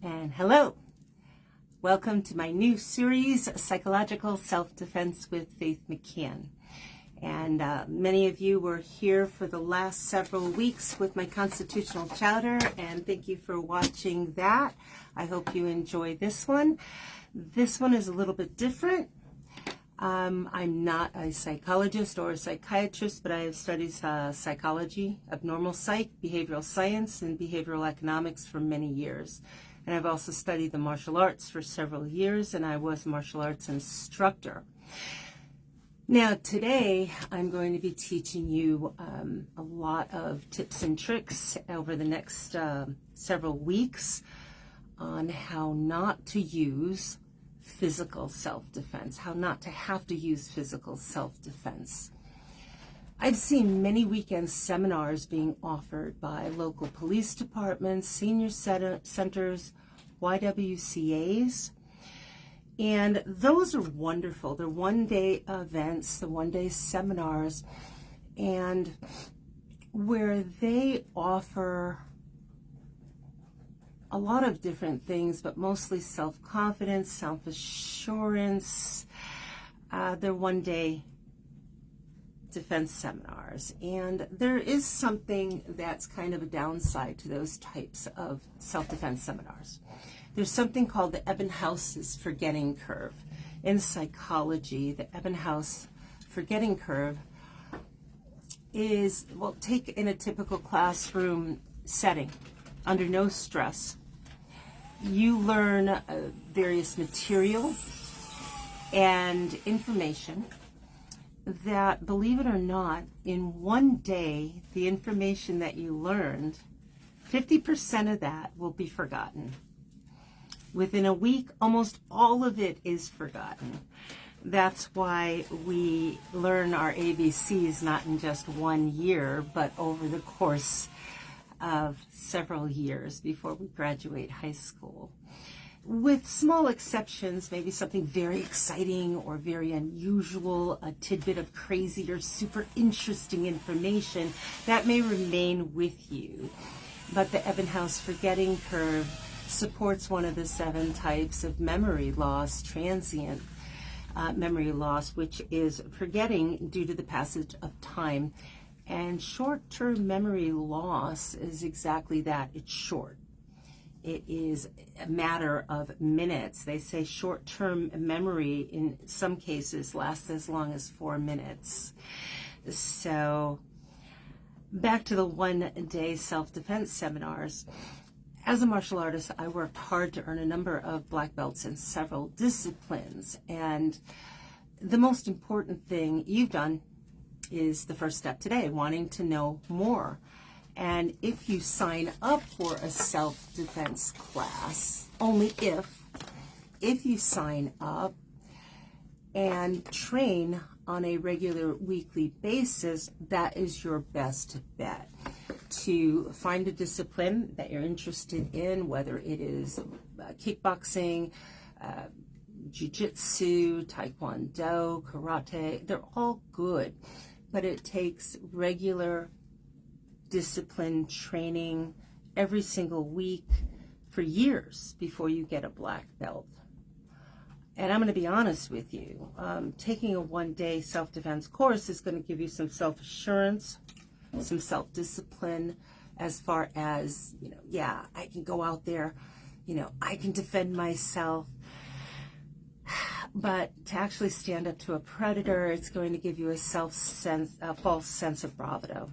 And hello, welcome to my new series, Psychological Self-Defense with Faith McCann. And many of you were here for the last several weeks with my constitutional chowder, and thank you for watching that. I hope you enjoy this one. This one is a little bit different. I'm not a psychologist or a psychiatrist, but I have studied psychology, abnormal psych, behavioral science, and behavioral economics for many years. And I've also studied the martial arts for several years, and I was a martial arts instructor. Now, today, I'm going to be teaching you a lot of tips and tricks over the next several weeks on how not to use physical self-defense, how not to have to use physical self-defense. I've seen many weekend seminars being offered by local police departments, senior centers, YWCAs, and those are wonderful. They're one-day events, the one-day seminars, and where they offer a lot of different things, but mostly self-confidence, self-assurance. They're one-day defense seminars, and there is something that's kind of a downside to those types of self-defense seminars. There's something called the Ebbinghaus forgetting curve. In psychology, the Ebbinghaus forgetting curve is, well, take in a typical classroom setting, under no stress. You learn various material and information that, believe it or not, in one day, the information that you learned, 50% of that will be forgotten. Within a week, almost all of it is forgotten. That's why we learn our ABCs not in just 1 year, but over the course of several years before we graduate high school. With small exceptions, maybe something very exciting or very unusual, a tidbit of crazy or super interesting information that may remain with you. But the Ebbinghaus forgetting curve supports one of the 7 types of memory loss, transient memory loss, which is forgetting due to the passage of time. And short-term memory loss is exactly that. It's short. It is a matter of minutes. They say short-term memory in some cases lasts as long as 4 minutes. So back to the one-day self-defense seminars. As a martial artist, I worked hard to earn a number of black belts in several disciplines. And the most important thing you've done is the first step today, wanting to know more. And if you sign up for a self-defense class, only if you sign up and train on a regular weekly basis, that is your best bet to find a discipline that you're interested in, whether it is kickboxing, jiu-jitsu, taekwondo, karate. They're all good, but it takes regular discipline training every single week for years before you get a black belt. And I'm going to be honest with you, taking a one-day self-defense course is going to give you some self-assurance, some self-discipline as far as, yeah, I can go out there, I can defend myself. But to actually stand up to a predator, it's going to give you a false sense of bravado.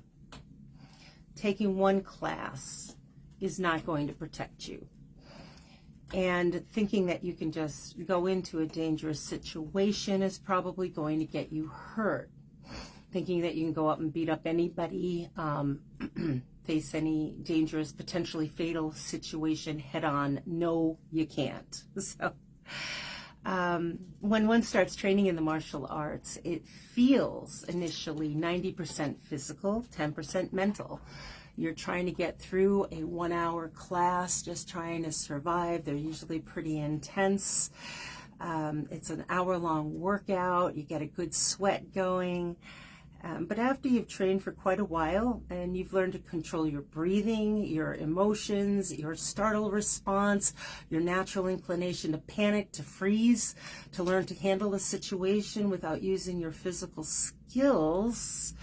Taking one class is not going to protect you. And thinking that you can just go into a dangerous situation is probably going to get you hurt. Thinking that you can go out and beat up anybody, face any dangerous, potentially fatal situation head on. No, you can't. So when one starts training in the martial arts, it feels initially 90% physical, 10% mental. You're trying to get through a 1-hour class, just trying to survive. They're usually pretty intense. It's an hour-long workout. You get a good sweat going. But after you've trained for quite a while and you've learned to control your breathing, your emotions, your startle response, your natural inclination to panic, to freeze, to learn to handle a situation without using your physical skills,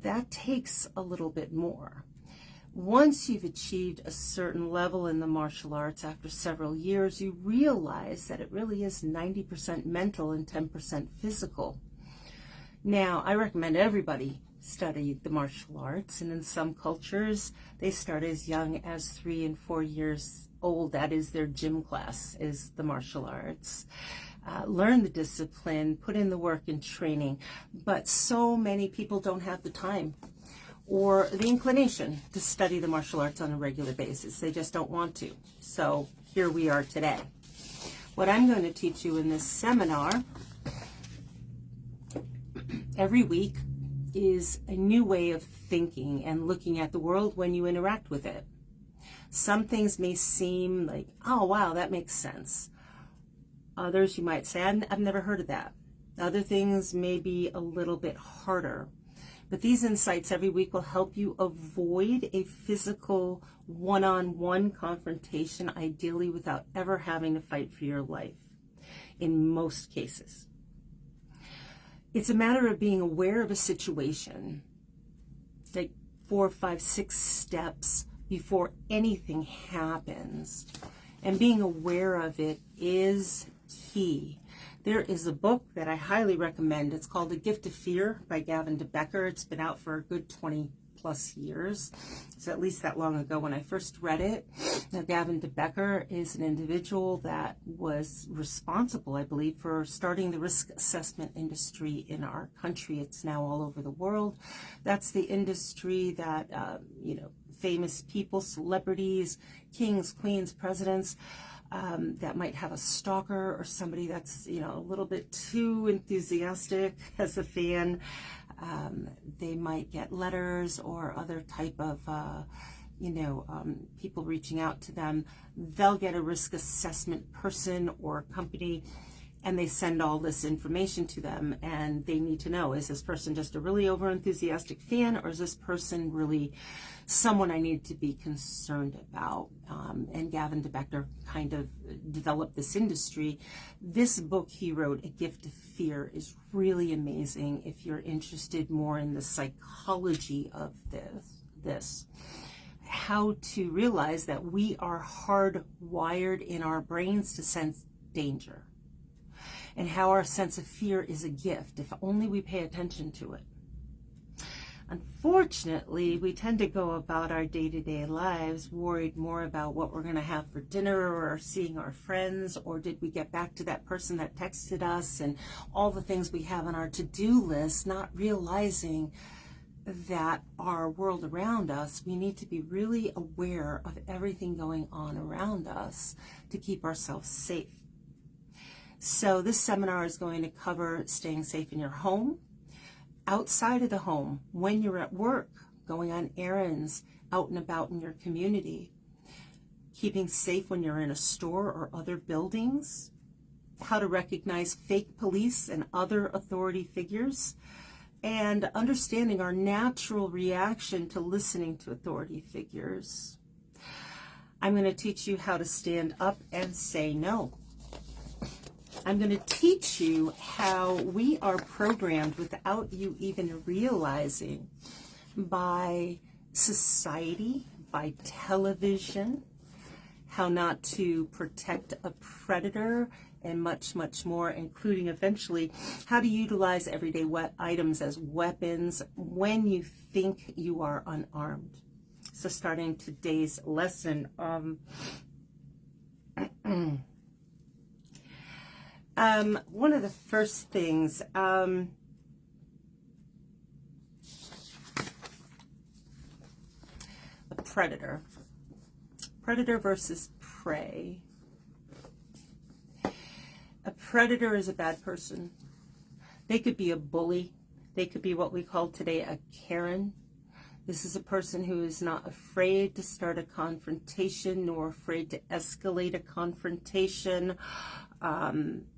that takes a little bit more. Once you've achieved a certain level in the martial arts after several years, you realize that it really is 90% mental and 10% physical. Now, I recommend everybody study the martial arts, and in some cultures, they start as young as 3 and 4 years old. That is their gym class, is the martial arts. Learn the discipline, put in the work and training, but so many people don't have the time or the inclination to study the martial arts on a regular basis. They just don't want to. So here we are today. What I'm going to teach you in this seminar every week is a new way of thinking and looking at the world when you interact with it. Some things may seem like, oh, wow, that makes sense. Others you might say, I've never heard of that. Other things may be a little bit harder. But these insights every week will help you avoid a physical one-on-one confrontation, ideally without ever having to fight for your life, in most cases. It's a matter of being aware of a situation, like 4, 5, 6 steps before anything happens. And being aware of it is key. There is a book that I highly recommend. It's called The Gift of Fear by Gavin de Becker. It's been out for a good 20 plus years. It's at least that long ago when I first read it. Now, Gavin de Becker is an individual that was responsible, I believe, for starting the risk assessment industry in our country. It's now all over the world. That's the industry that, famous people, celebrities, kings, queens, presidents, that might have a stalker or somebody that's, a little bit too enthusiastic as a fan. They might get letters or other type of, people reaching out to them. They'll get a risk assessment person or company, and they send all this information to them, and they need to know, is this person just a really over-enthusiastic fan, or is this person really someone I need to be concerned about? And Gavin de Becker kind of developed this industry. This book he wrote, A Gift of Fear, is really amazing if you're interested more in the psychology of this. How to realize that we are hardwired in our brains to sense danger, and how our sense of fear is a gift if only we pay attention to it. Unfortunately, we tend to go about our day-to-day lives worried more about what we're going to have for dinner, or seeing our friends, or did we get back to that person that texted us, and all the things we have on our to-do list, not realizing that our world around us, we need to be really aware of everything going on around us to keep ourselves safe. So this seminar is going to cover staying safe in your home, outside of the home, when you're at work, going on errands, out and about in your community, keeping safe when you're in a store or other buildings, how to recognize fake police and other authority figures, and understanding our natural reaction to listening to authority figures. I'm going to teach you how to stand up and say no. I'm going to teach you how we are programmed without you even realizing by society, by television, how not to protect a predator, and much, much more, including eventually how to utilize everyday items as weapons when you think you are unarmed. So starting today's lesson, one of the first things, a predator versus prey. A predator is a bad person. They could be a bully. They could be what we call today a Karen. This is a person who is not afraid to start a confrontation nor afraid to escalate a confrontation.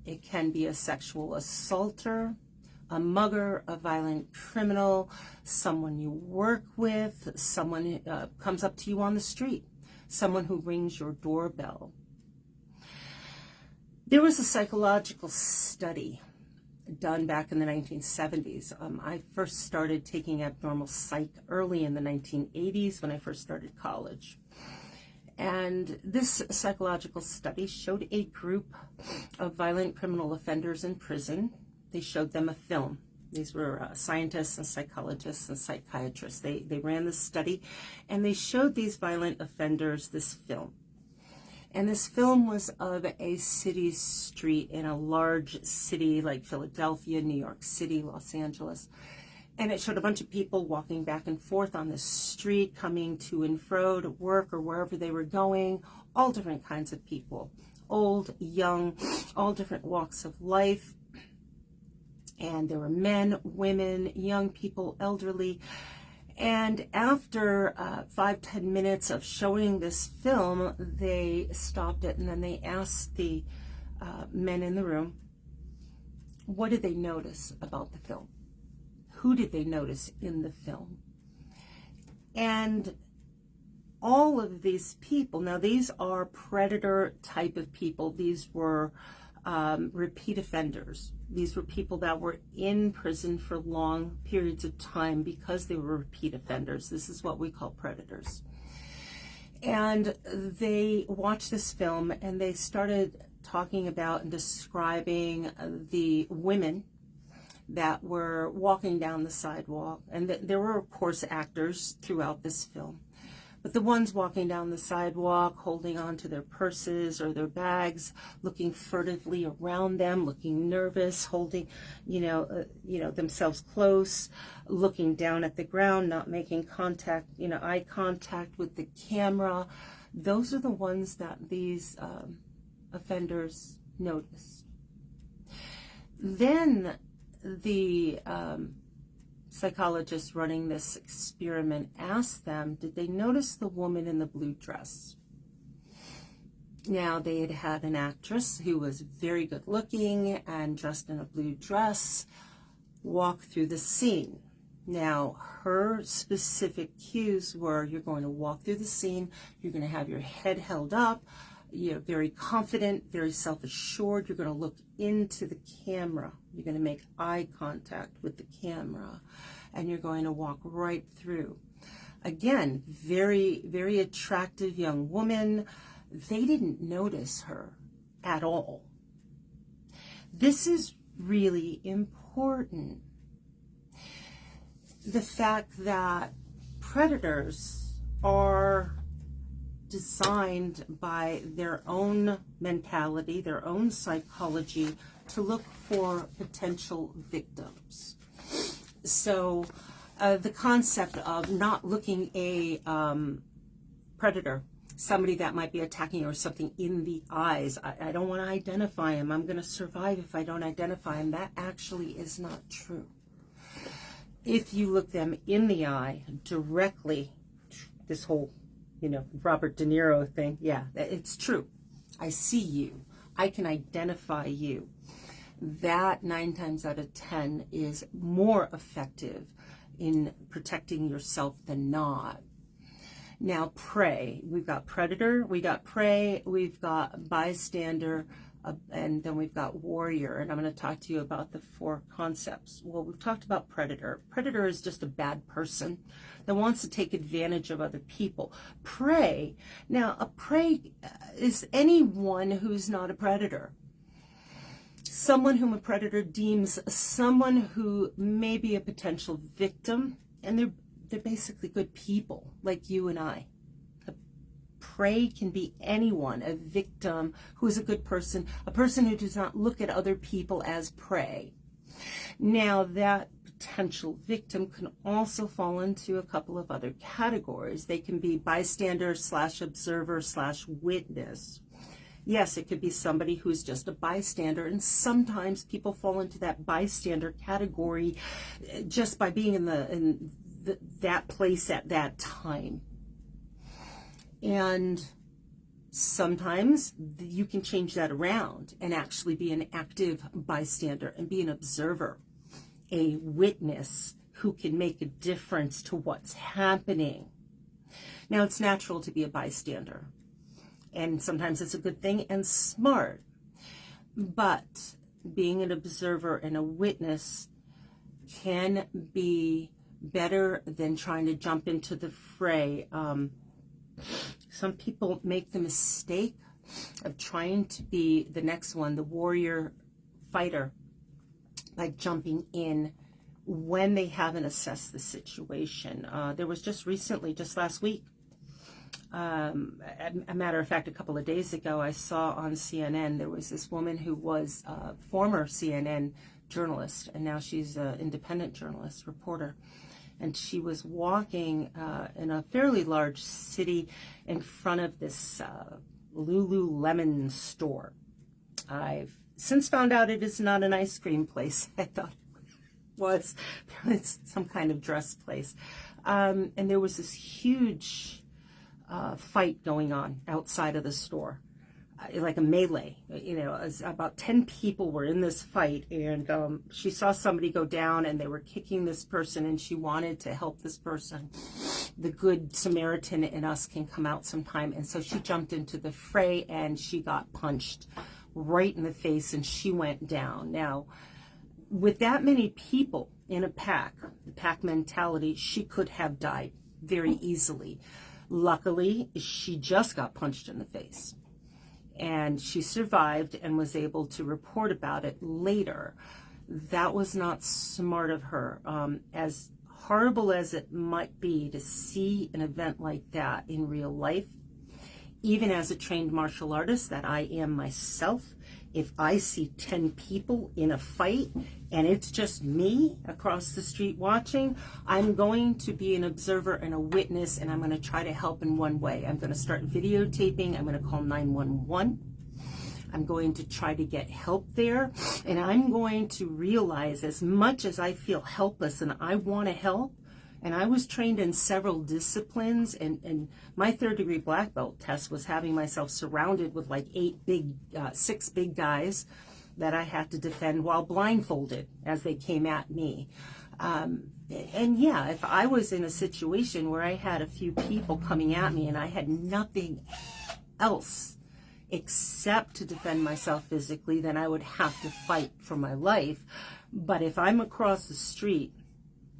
It can be a sexual assaulter, a mugger, a violent criminal, someone you work with, someone comes up to you on the street, someone who rings your doorbell. There was a psychological study done back in the 1970s. I first started taking abnormal psych early in the 1980s when I first started college. And this psychological study showed a group of violent criminal offenders in prison. They showed them a film. These were scientists and psychologists and psychiatrists. They ran this study, and they showed these violent offenders this film. And this film was of a city street in a large city like Philadelphia, New York City, Los Angeles. And it showed a bunch of people walking back and forth on the street, coming to and fro to work or wherever they were going, all different kinds of people, old, young, all different walks of life. And there were men, women, young people, elderly. And after 5-10 minutes of showing this film, they stopped it, and then they asked the men in the room, what did they notice about the film? Who did they notice in the film? And all of these people, now these are predator type of people. These were repeat offenders. These were people that were in prison for long periods of time because they were repeat offenders. This is what we call predators. And they watched this film, and they started talking about and describing the women that were walking down the sidewalk. And there were, of course, actors throughout this film. But the ones walking down the sidewalk, holding on to their purses or their bags, looking furtively around them, looking nervous, holding, themselves close, looking down at the ground, not making contact, eye contact with the camera. Those are the ones that these offenders noticed. Then the psychologist running this experiment asked them, did they notice the woman in the blue dress? Now, they had had an actress who was very good looking and dressed in a blue dress walk through the scene. Now, her specific cues were, you're going to walk through the scene, you're going to have your head held up, you're very confident, very self-assured, you're going to look into the camera, you're going to make eye contact with the camera, and you're going to walk right through. Again, very, very attractive young woman. They didn't notice her at all. This is really important. The fact that predators are designed by their own mentality, their own psychology, to look for potential victims. So the concept of not looking a predator, somebody that might be attacking you or something, in the eyes, I don't want to identify him, I'm going to survive if I don't identify him, that actually is not true. If you look them in the eye directly, this whole Robert De Niro thing, yeah, it's true. I see you. I can identify you. That 9 times out of 10 is more effective in protecting yourself than not. Now, prey. We've got predator, we got prey, we've got bystander, and then we've got warrior. And I'm going to talk to you about the 4 concepts. Well, we've talked about predator. Predator is just a bad person that wants to take advantage of other people. Prey. Now, a prey is anyone who's not a predator. Someone whom a predator deems someone who may be a potential victim, and they're basically good people like you and I. A prey can be anyone, a victim who is a good person, a person who does not look at other people as prey. Now, that potential victim can also fall into a couple of other categories. They can be bystander / observer / witness. Yes, it could be somebody who's just a bystander, and sometimes people fall into that bystander category just by being in that place at that time. And sometimes you can change that around and actually be an active bystander and be an observer. a witness who can make a difference to what's happening. Now, it's natural to be a bystander, and sometimes it's a good thing and smart, but being an observer and a witness can be better than trying to jump into the fray. Some people make the mistake of trying to be the next one, the warrior fighter, by jumping in when they haven't assessed the situation. There was just recently, just last week, a matter of fact, a couple of days ago, I saw on CNN, there was this woman who was a former CNN journalist, and now she's an independent journalist, reporter. And she was walking in a fairly large city in front of this Lululemon store. I've since found out it is not an ice cream place. I thought it was. It's some kind of dress place. And there was this huge fight going on outside of the store, like a melee. You know, about 10 people were in this fight, and she saw somebody go down, and they were kicking this person, and she wanted to help this person. The good Samaritan in us can come out sometime, and so she jumped into the fray, and she got punched right in the face, and she went down. Now, with that many people in a pack, the pack mentality, she could have died very easily. Luckily, she just got punched in the face, and she survived and was able to report about it later. That was not smart of her. As horrible as it might be to see an event like that in real life, even as a trained martial artist that I am myself, if I see 10 people in a fight and it's just me across the street watching, I'm going to be an observer and a witness, and I'm going to try to help in one way. I'm going to start videotaping. I'm going to call 911. I'm going to try to get help there, and I'm going to realize, as much as I feel helpless and I want to help, and I was trained in several disciplines, and my 3rd degree black belt test was having myself surrounded with like 6 big guys that I had to defend while blindfolded as they came at me. And yeah, if I was in a situation where I had a few people coming at me and I had nothing else except to defend myself physically, then I would have to fight for my life. But if I'm across the street,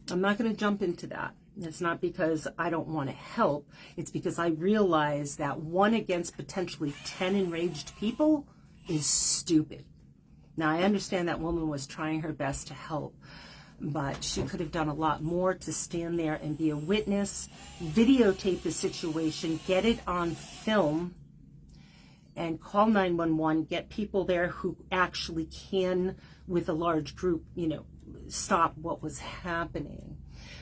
I'm not going to jump into that. It's not because I don't want to help. It's because I realize that 1 against potentially 10 enraged people is stupid. Now, I understand that woman was trying her best to help, but she could have done a lot more to stand there and be a witness, videotape the situation, get it on film, and call 911, get people there who actually can, with a large group, you know, stop what was happening.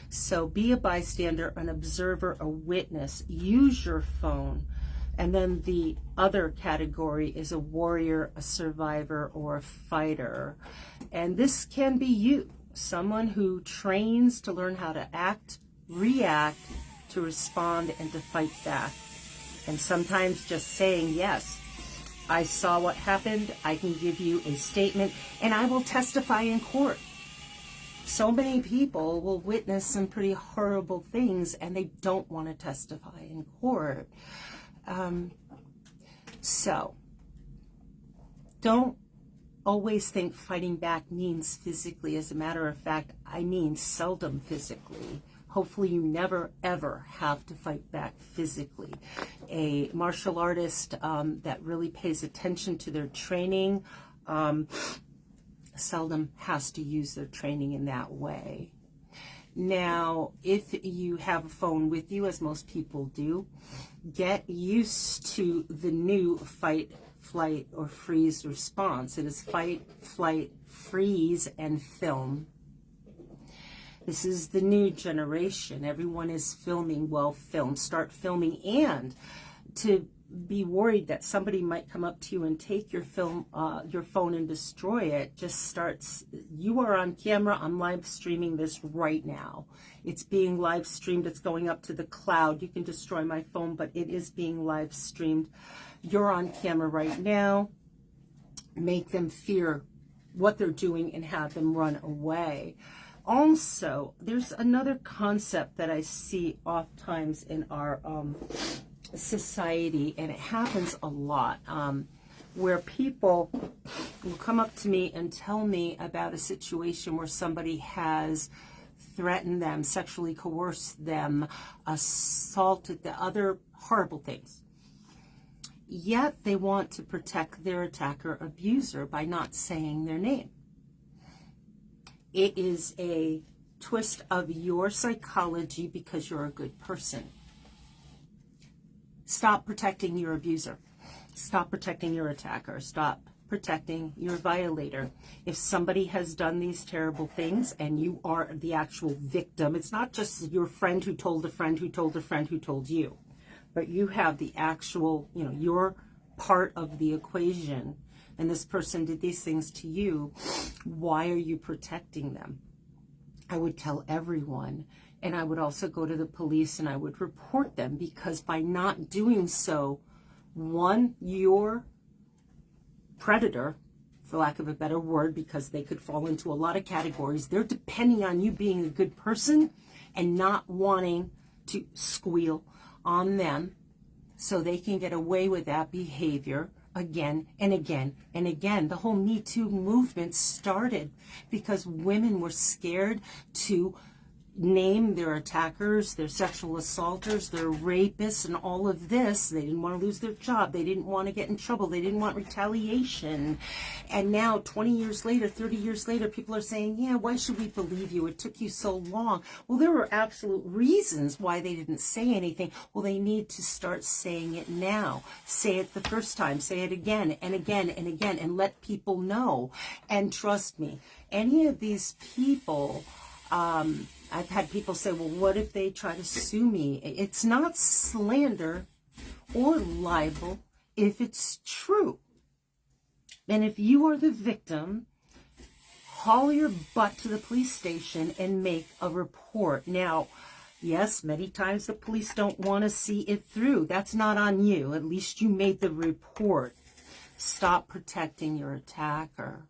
So be a bystander, an observer, a witness. Use your phone. And then the other category is a warrior, a survivor, or a fighter. And this can be you, someone who trains to learn how to act, react, to respond, and to fight back. And sometimes just saying, yes, I saw what happened, I can give you a statement, and I will testify in court. So many people will witness some pretty horrible things, and they don't want to testify in court. So don't always think fighting back means physically. As a matter of fact, I mean seldom physically. Hopefully you never, ever have to fight back physically. A martial artist that really pays attention to their training seldom has to use their training in that way. Now, if you have a phone with you, as most people do, get used to the new fight, flight, or freeze response. It is fight, flight, freeze, and film. This is the new generation. Everyone is filming. Well, film. Start filming. And to be worried that somebody might come up to you and take your phone and destroy it, just starts, you are on camera, I'm live streaming this right now. It's being live streamed, it's going up to the cloud. You can destroy my phone, but it is being live streamed. You're on camera right now. Make them fear what they're doing and have them run away. Also, there's another concept that I see oftentimes in our society, and it happens a lot, where people will come up to me and tell me about a situation where somebody has threatened them, sexually coerced them, assaulted them, other horrible things. Yet they want to protect their attacker, abuser, by not saying their name. It is a twist of your psychology because you're a good person. Stop protecting your abuser. Stop protecting your attacker. Stop protecting your violator. If somebody has done these terrible things and you are the actual victim, it's not just your friend who told a friend who told a friend who told you, but you have the actual, you're part of the equation, and this person did these things to you. Why are you protecting them? I would tell everyone, and I would also go to the police and I would report them, because by not doing so, one, your predator, for lack of a better word, because they could fall into a lot of categories, they're depending on you being a good person and not wanting to squeal on them so they can get away with that behavior again and again and again. The whole Me Too movement started because women were scared to name their attackers, their sexual assaulters, their rapists, and all of this. They didn't want to lose their job. They didn't want to get in trouble. They didn't want retaliation. And now, 20 years later, 30 years later, people are saying, yeah, why should we believe you? It took you so long. Well, there were absolute reasons why they didn't say anything. Well, they need to start saying it now. Say it the first time. Say it again and again and again, and let people know. And trust me, any of these people, I've had people say, well, what if they try to sue me? It's not slander or libel if it's true. And if you are the victim, haul your butt to the police station and make a report. Now, yes, many times the police don't want to see it through. That's not on you. At least you made the report. Stop protecting your attacker.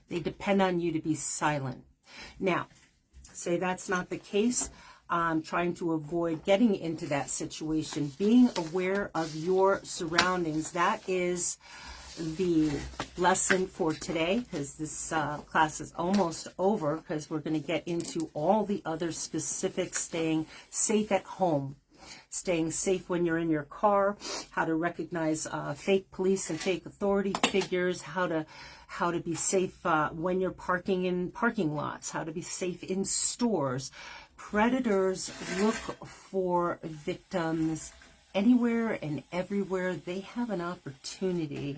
They depend on you to be silent. Now, say that's not the case. Trying to avoid getting into that situation. Being aware of your surroundings. That is the lesson for today, because this class is almost over, because we're going to get into all the other specifics. Staying safe at home. Staying safe when you're in your car. How to recognize fake police and fake authority figures. How to be safe when you're parking in parking lots, how to be safe in stores. Predators look for victims anywhere and everywhere they have an opportunity.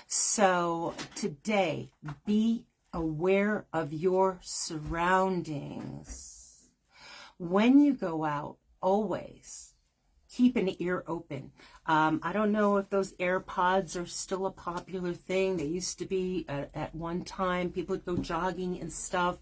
So today, be aware of your surroundings. When you go out, always keep an ear open. I don't know if those AirPods are still a popular thing. They used to be at one time. People would go jogging and stuff.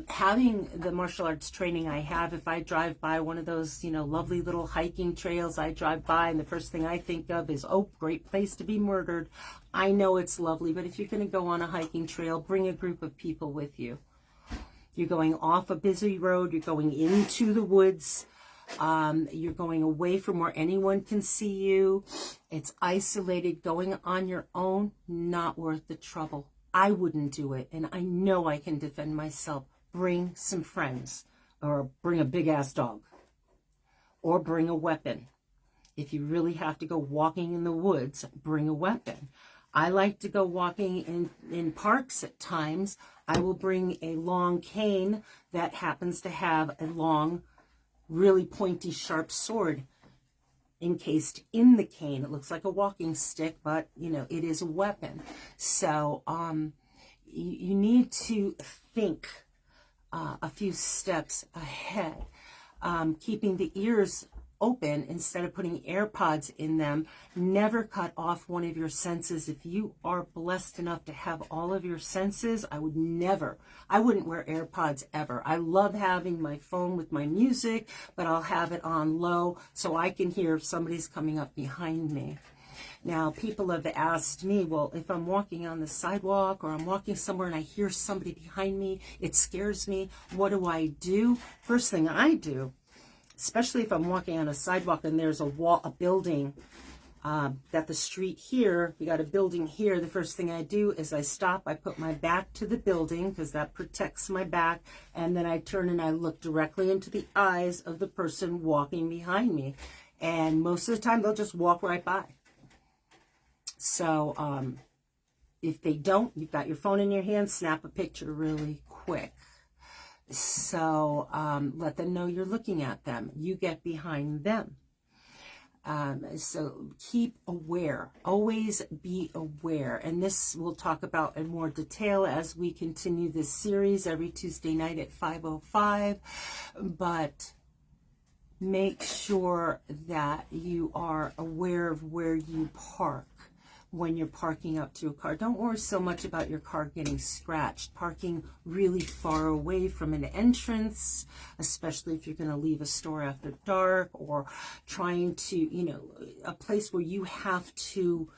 Having the martial arts training I have, if I drive by one of those, lovely little hiking trails I drive by, and the first thing I think of is, oh, great place to be murdered. I know it's lovely, but if you're going to go on a hiking trail, bring a group of people with you. You're going off a busy road. You're going into the woods. You're going away from where anyone can see you. It's isolated. Going on your own, not worth the trouble. I wouldn't do it, and I know I can defend myself. Bring some friends, or bring a big-ass dog, or bring a weapon. If you really have to go walking in the woods, bring a weapon. I like to go walking in parks at times. I will bring a long cane that happens to have a long, really pointy, sharp sword encased in the cane. It looks like a walking stick, but, it is a weapon. So you need to think a few steps ahead. Keeping the ears open instead of putting AirPods in them. Never cut off one of your senses. If you are blessed enough to have all of your senses, I wouldn't wear AirPods ever. I love having my phone with my music, but I'll have it on low so I can hear if somebody's coming up behind me. Now, people have asked me, well, if I'm walking on the sidewalk or I'm walking somewhere and I hear somebody behind me, it scares me. What do I do? First thing I do, especially if I'm walking on a sidewalk and there's a building, got the street here, we got a building here, the first thing I do is I stop, I put my back to the building because that protects my back, and then I turn and I look directly into the eyes of the person walking behind me. And most of the time they'll just walk right by. So if they don't, you've got your phone in your hand, snap a picture really quick. So let them know you're looking at them. You get behind them. So keep aware, always be aware. And this we'll talk about in more detail as we continue this series every Tuesday night at 5:05. But make sure that you are aware of where you park when you're parking up to a car. Don't worry so much about your car getting scratched. Parking really far away from an entrance, especially if you're going to leave a store after dark, or trying to, a place where you have to,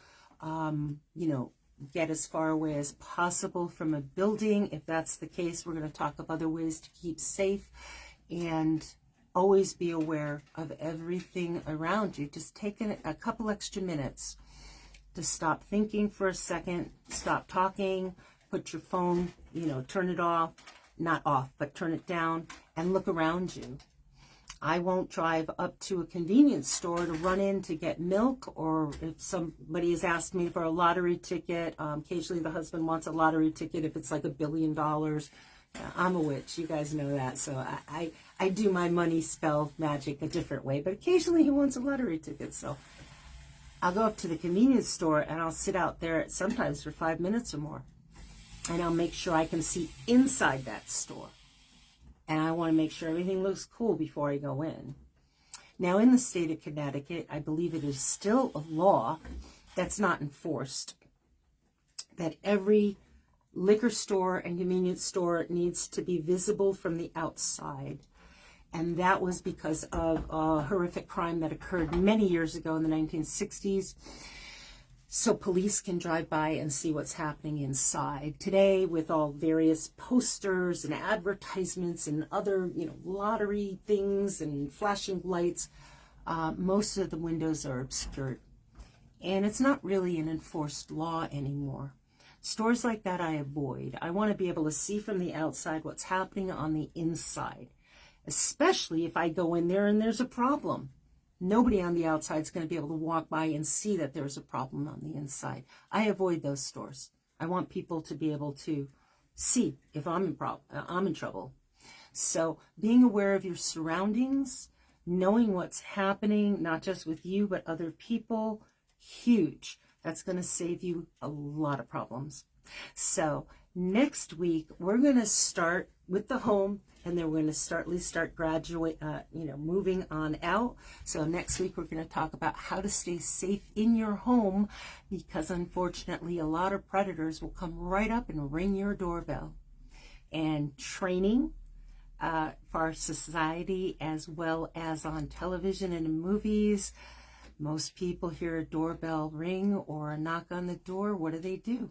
get as far away as possible from a building. If that's the case, we're going to talk of other ways to keep safe, and always be aware of everything around you. Just take a couple extra minutes to stop thinking for a second, stop talking, put your phone, turn it off, not off, but turn it down, and look around you. I won't drive up to a convenience store to run in to get milk, or if somebody has asked me for a lottery ticket, occasionally the husband wants a lottery ticket if it's like $1 billion. I'm a witch, you guys know that, so I do my money spell magic a different way, but occasionally he wants a lottery ticket, so I'll go up to the convenience store and I'll sit out there sometimes for 5 minutes or more. And I'll make sure I can see inside that store. And I want to make sure everything looks cool before I go in. Now, in the state of Connecticut, I believe it is still a law that's not enforced, that every liquor store and convenience store needs to be visible from the outside. And that was because of a horrific crime that occurred many years ago in the 1960s. So police can drive by and see what's happening inside. Today, with all various posters and advertisements and other, lottery things and flashing lights, most of the windows are obscured. And it's not really an enforced law anymore. Stores like that I avoid. I want to be able to see from the outside what's happening on the inside. Especially if I go in there and there's a problem. Nobody on the outside is going to be able to walk by and see that there's a problem on the inside. I avoid those stores. I want people to be able to see if I'm in trouble. So being aware of your surroundings, knowing what's happening, not just with you, but other people, huge. That's going to save you a lot of problems. So next week, we're going to start with the home, and then we're going to start moving on out. So next week, we're going to talk about how to stay safe in your home, because unfortunately, a lot of predators will come right up and ring your doorbell. And training for our society, as well as on television and in movies. Most people hear a doorbell ring or a knock on the door. What do?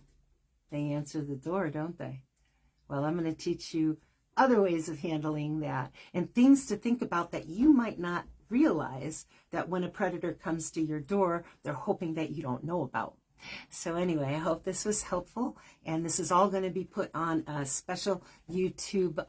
They answer the door, don't they? Well, I'm going to teach you other ways of handling that, and things to think about that you might not realize, that when a predator comes to your door, they're hoping that you don't know about. So anyway, I hope this was helpful, and this is all going to be put on a special YouTube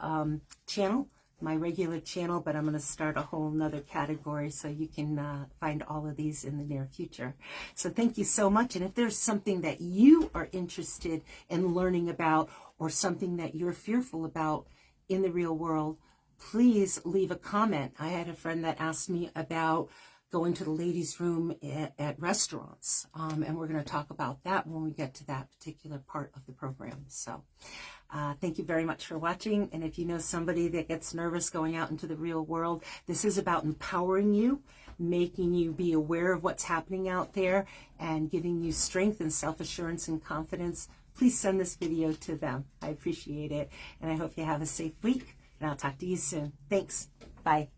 channel, my regular channel, but I'm going to start a whole nother category so you can find all of these in the near future. So thank you so much. And if there's something that you are interested in learning about, or something that you're fearful about in the real world, please leave a comment. I had a friend that asked me about going to the ladies' room at restaurants, and we're going to talk about that when we get to that particular part of the program. So thank you very much for watching. And if you know somebody that gets nervous going out into the real world, this is about empowering you, making you be aware of what's happening out there, and giving you strength and self-assurance and confidence. Please send this video to them. I appreciate it. And I hope you have a safe week. And I'll talk to you soon. Thanks. Bye.